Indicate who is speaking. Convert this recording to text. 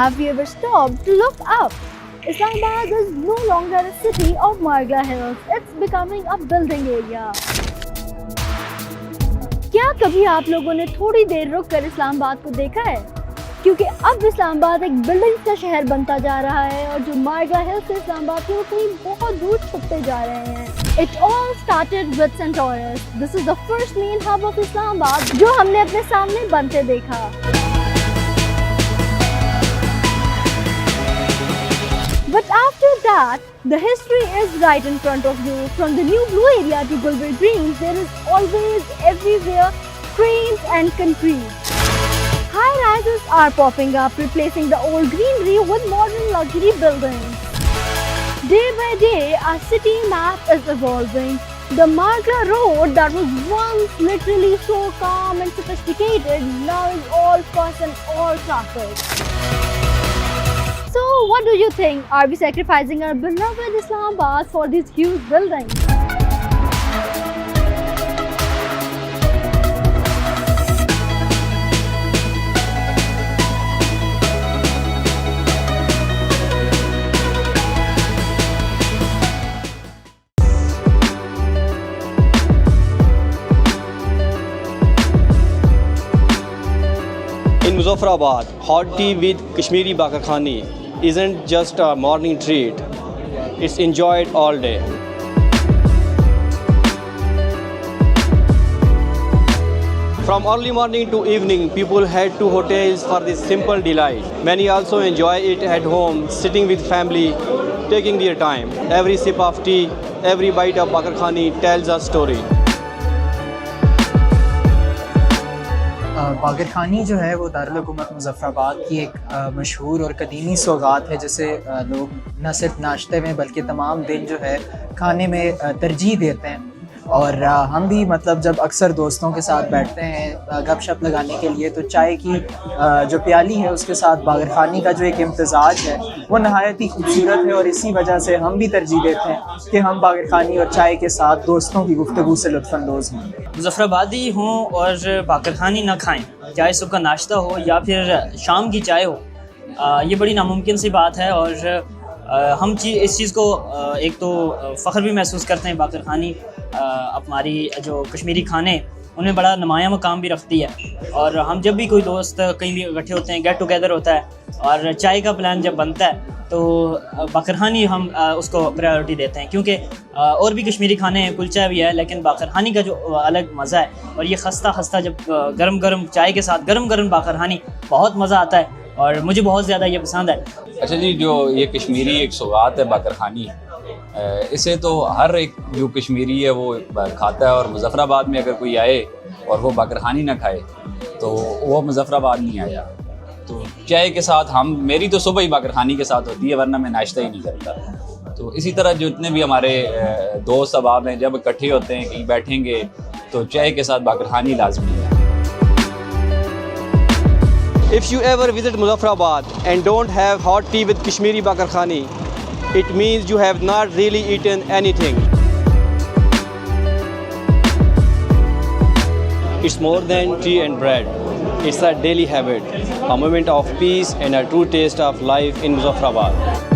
Speaker 1: Have you ever stopped to look up? Islamabad is no longer a city of Marga Hills. It's becoming a building area. क्या कभी आप लोगों ने थोड़ी देर रुक कर इस्लामाबाद को देखा है? क्योंकि अब इस्लामाबाद एक बिल्डिंग का शहर बनता जा रहा है और जो मार्गा हिल्स से इस्लामाबाद के वो कहीं बहुत दूर छुपते जा रहे हैं. It all started with Centaurus. This is the first main hub of Islamabad जो हमने अपने सामने बनते देखा. But after that, the history is right in front of you. From the new blue area to Gulberg Greens, there is always everywhere cranes and concrete. High rises are popping up, replacing the old greenery with modern luxury buildings. Day by day, our city map is evolving. The Marga Road that was once literally so calm and sophisticated now is all fuss and all traffic. So what do you think? Are we sacrificing our beloved Islamabad for these huge buildings?
Speaker 2: In Muzaffarabad, hot tea with Kashmiri Bakar Khani isn't just a morning treat, it's enjoyed all day. From early morning to evening, people head to hotels for this simple delight. Many also enjoy it at home, sitting with family, taking their time. Every sip of tea, every bite of Bakar Khani tells a story.
Speaker 3: बाकर खानी जो है वो दारुल हुकूमत मुज़फ़्फ़राबाद की एक मशहूर और कदीमी सौगात है जिसे लोग न सिर्फ नाश्ते में बल्कि तमाम दिन जो है खाने में तरजीह देते हैं. और हम भी मतलब जब अक्सर दोस्तों के साथ बैठते हैं गपशप लगाने के लिए तो चाय की जो प्याली है उसके साथ बाकर खानी का जो एक इम्तज़ाज है वो नहायत ही खूबसूरत है. और इसी वजह से हम भी तरजीह देते हैं कि हम बाकर खानी और चाय के साथ दोस्तों की गुफ्तगू से लुत्फ़अंदोज़ हों.
Speaker 4: मुज़फ़्फ़राबादी हों और बाकर खानी ना खाएं, चाहे सुबह का नाश्ता हो या फिर शाम की चाय हो, ये बड़ी नामुमकिन सी बात है. और हम इस चीज़ को एक तो फ़ख्र भी महसूस करते हैं. बाकर खानी हमारी जो कश्मीरी खाने उनमें बड़ा नुमाया मकाम भी रखती है. और हम जब भी कोई दोस्त कहीं भी इकट्ठे होते हैं, गेट टुगेदर होता है और चाय का प्लान जब बनता है तो बाकर खानी हम उसको प्रायोरिटी देते हैं. क्योंकि और भी कश्मीरी खाने हैं, कुलचा भी है, लेकिन बाकर खानी का जो अलग मज़ा है. और ये खस्ता खस्ता जब गरम गरम चाय के साथ गरम गरम बाकर खानी बहुत मज़ा आता है और मुझे बहुत ज़्यादा ये पसंद है.
Speaker 5: अच्छा जी, जो ये कश्मीरी एक सौगात है बाकर खानी, इसे तो हर एक जो कश्मीरी है वो खाता है. और मुज़फ़्फ़राबाद में अगर कोई आए और वो बाकर खानी ना खाए तो वो मुज़फ़्फ़राबाद नहीं आया. तो चाय के साथ मेरी तो सुबह ही बाकर खानी के साथ होती है, वरना मैं नाश्ता ही नहीं करता. तो इसी तरह जितने भी हमारे दोस्त अहबाब हैं जब इकट्ठे होते हैं कहीं बैठेंगे तो चाय के साथ बाकर खानी लाजमी है.
Speaker 2: If you ever visit Muzaffarabad and don't have hot tea with Kashmiri Bakar Khani, it means you have not really eaten anything. It's more than tea and bread. It's a daily habit, a moment of peace and a true taste of life in Muzaffarabad.